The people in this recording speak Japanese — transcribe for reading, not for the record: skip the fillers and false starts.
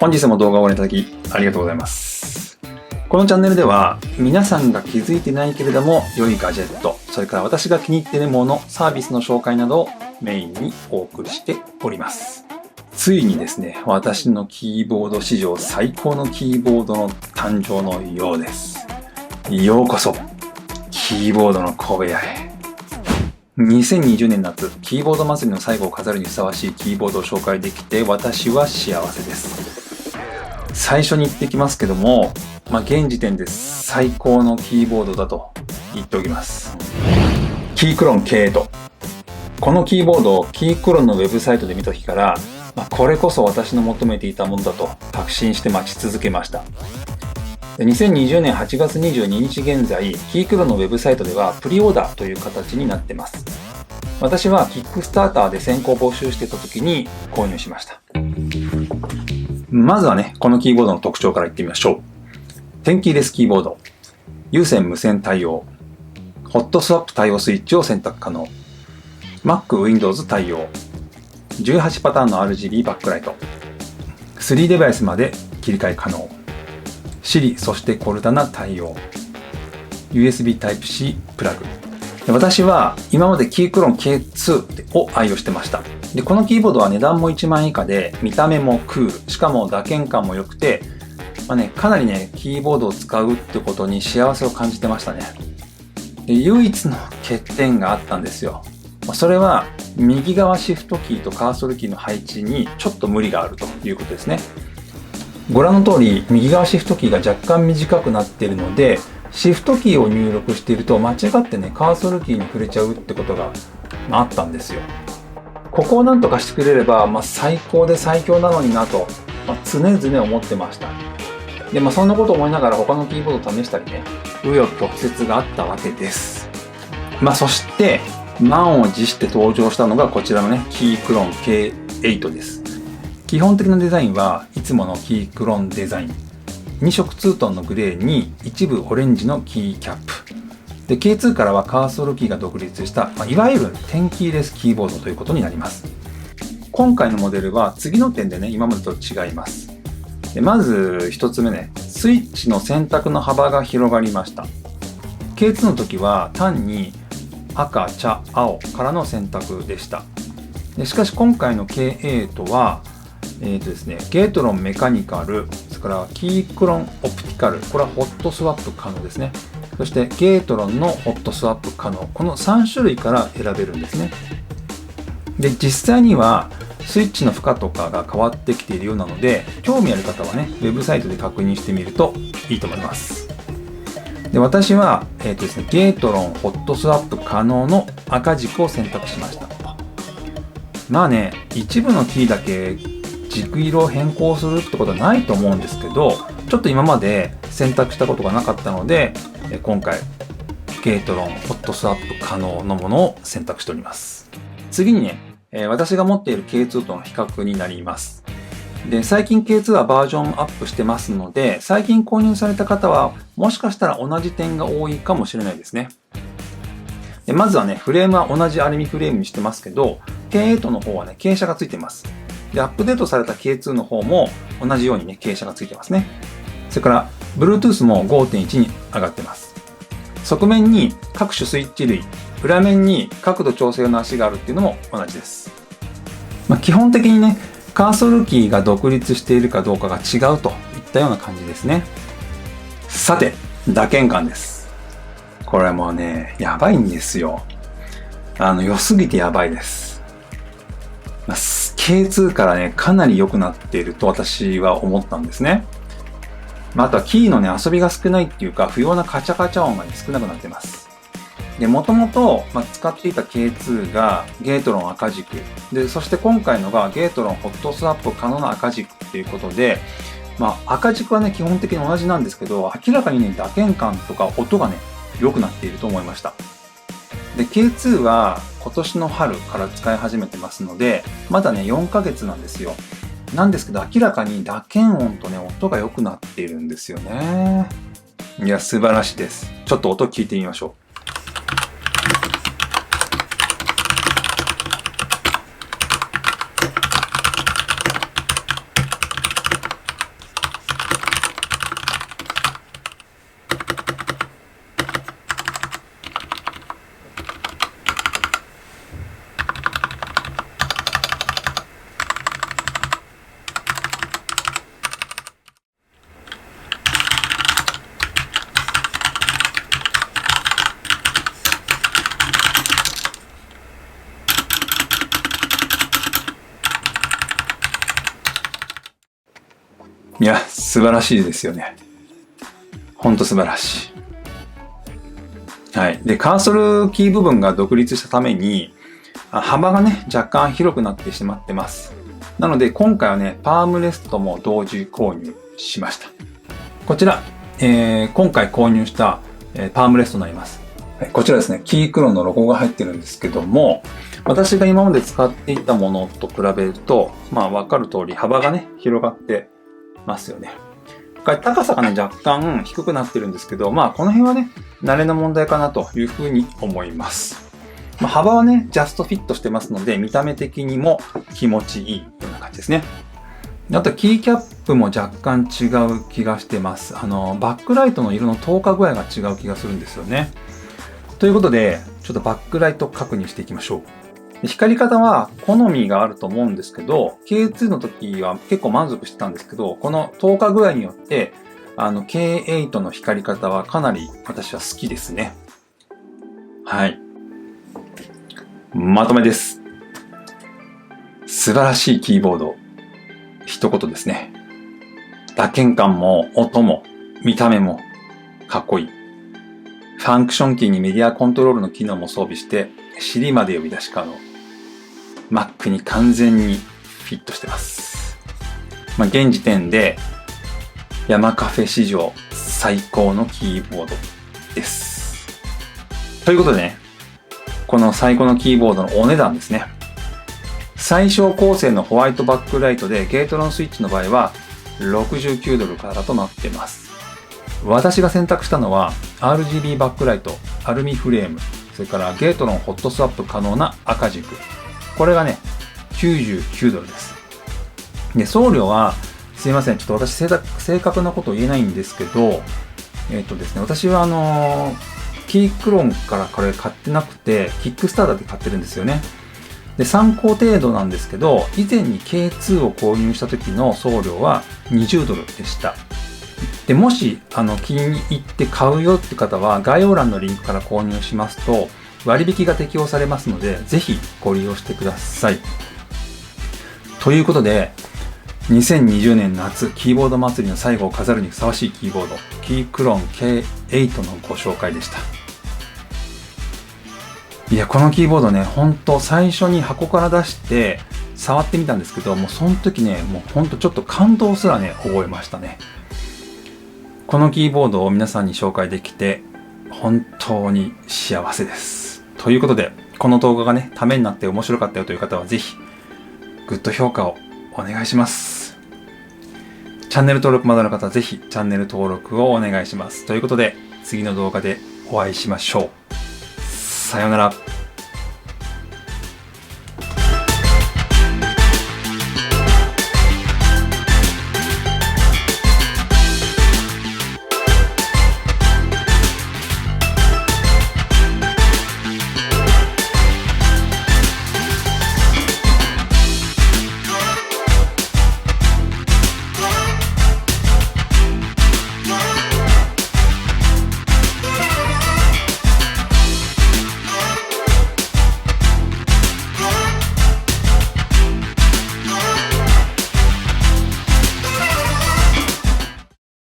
本日も動画をご覧いただきありがとうございます。このチャンネルでは皆さんが気づいてないけれども良いガジェット、それから私が気に入っているもの、サービスの紹介などをメインにお送りしております。ついにですね、私のキーボード史上最高のキーボードの誕生のようです。ようこそ、キーボードの神戸屋へ。2020年夏、キーボード祭りの最後を飾るにふさわしいキーボードを紹介できて私は幸せです。最初に言ってきますけども、現時点で最高のキーボードだと言っておきます。キークロン K8。このキーボードをキークロンのウェブサイトで見た時から、これこそ私の求めていたものだと確信して待ち続けました。2020年8月22日現在、キークロンのウェブサイトではプリオーダーという形になっています。私はキックスターターで先行募集していた時に購入しました。まずはね、このキーボードの特徴からいってみましょう。点キーレスキーボード、有線無線対応、ホットスワップ対応スイッチを選択可能、Mac、Windows 対応、18パターンの RGB バックライト、3デバイスまで切り替え可能、Siri そしてコルタナ対応、 USB Type-C プラグ。私は今までキークロン K2 を愛用してました。でこのキーボードは値段も1万円以下で、見た目もクール、しかも打鍵感も良くて、かなりね、キーボードを使うってことに幸せを感じてましたね。で唯一の欠点があったんですよ。それは右側シフトキーとカーソルキーの配置にちょっと無理があるということですね。ご覧の通り、右側シフトキーが若干短くなっているので、シフトキーを入力していると間違ってね、カーソルキーに触れちゃうってことがあったんですよ。ここをなんとかしてくれれば、最高で最強なのになと、常々思ってました。で、そんなこと思いながら他のキーボードを試したりね、紆余曲折があったわけです。そして、満を持して登場したのがこちらのね、キークロン K8 です。基本的なデザインはいつものキークロンデザイン。2色ツートンのグレーに一部オレンジのキーキャップ。で、K2 からはカーソルキーが独立した、いわゆる点キーレスキーボードということになります。今回のモデルは次の点でね、今までと違います。でまず一つ目ね、スイッチの選択の幅が広がりました。K2 の時は単に赤、茶、青からの選択でした。でしかし今回の K8 はゲートロンメカニカル、それからキークロンオプティカル、これはホットスワップ可能ですね。そしてゲートロンのホットスワップ可能、この3種類から選べるんですね。で、実際にはスイッチの負荷とかが変わってきているようなので、興味ある方はね、ウェブサイトで確認してみるといいと思います。で、私は、ゲートロンホットスワップ可能の赤軸を選択しました。一部のキーだけ軸色を変更するってことはないと思うんですけど、ちょっと今まで選択したことがなかったので、今回ゲートロンホットスワップ可能のものを選択しております。次にね、私が持っている K2 との比較になります。で、最近 K2 はバージョンアップしてますので、最近購入された方はもしかしたら同じ点が多いかもしれないですね。でまずはね、フレームは同じアルミフレームにしてますけど、K8 の方はね、傾斜がついています。で、アップデートされた K2 の方も同じようにね、傾斜がついてますね。それから、Bluetooth も 5.1 に上がってます。側面に各種スイッチ類、裏面に角度調整の足があるっていうのも同じです。基本的にね、カーソルキーが独立しているかどうかが違うといったような感じですね。さて、打鍵感です。これはもうね、やばいんですよ。良すぎてやばいです。K2 からね、かなり良くなっていると私は思ったんですね。あとはキーのね、遊びが少ないっていうか、不要なカチャカチャ音が、少なくなっています。で、もともと使っていた K2 がゲートロン赤軸。で、そして今回のがゲートロンホットスワップ可能な赤軸っていうことで、赤軸はね、基本的に同じなんですけど、明らかにね、打鍵感とか音がね、良くなっていると思いました。で、K2 は今年の春から使い始めてますので、まだね、4ヶ月なんですよ。なんですけど、明らかに打鍵音とね、音が良くなっているんですよね。いや、素晴らしいです。ちょっと音聞いてみましょう。いや、素晴らしいですよね。ほんと素晴らしい。はい。で、カーソルキー部分が独立したために、幅がね、若干広くなってしまってます。なので、今回はね、パームレストも同時購入しました。こちら、今回購入した、パームレストになります。こちらですね、キークロンのロゴが入ってるんですけども、私が今まで使っていたものと比べると、わかる通り幅がね、広がってますよね。高さがね、若干低くなってるんですけど、この辺はね、慣れの問題かなというふうに思います。幅はね、ジャストフィットしてますので、見た目的にも気持ちいいような感じですね。あと、キーキャップも若干違う気がしてます。バックライトの色の透過具合が違う気がするんですよね。ということで、ちょっとバックライト確認していきましょう。光り方は好みがあると思うんですけど、K2 の時は結構満足してたんですけど、この透過具合によって、K8 の光り方はかなり私は好きですね。はい。まとめです。素晴らしいキーボード。一言ですね。打鍵感も音も見た目もかっこいい。ファンクションキーにメディアコントロールの機能も装備して、Siriまで呼び出し可能。Mac に完全にフィットしてます。現時点で山カフェ史上最高のキーボードです。ということでね、この最高のキーボードのお値段ですね。最小構成のホワイトバックライトでゲートロンスイッチの場合は69ドルからとなっています。私が選択したのは RGB バックライト、アルミフレーム、それからゲートロンホットスワップ可能な赤軸。これがね、99ドルです。で、送料は、すいません、ちょっと私正確なこと言えないんですけど、ですね、私はキークロンからこれ買ってなくて、キックスターターで買ってるんですよね。で、参考程度なんですけど、以前に K2 を購入した時の送料は20ドルでした。で、もし、気に入って買うよって方は、概要欄のリンクから購入しますと、割引が適用されますので、ぜひご利用してください。ということで、2020年夏、キーボード祭りの最後を飾るにふさわしいキーボード、キークロン K8 のご紹介でした。いや、このキーボードね、ほんと最初に箱から出して触ってみたんですけど、もうその時ね、もうほんとちょっと感動すらね、覚えましたね。このキーボードを皆さんに紹介できて、本当に幸せです。ということで、この動画がね、ためになって面白かったよという方はぜひ、グッド評価をお願いします。チャンネル登録まだの方はぜひ、チャンネル登録をお願いします。ということで、次の動画でお会いしましょう。さようなら。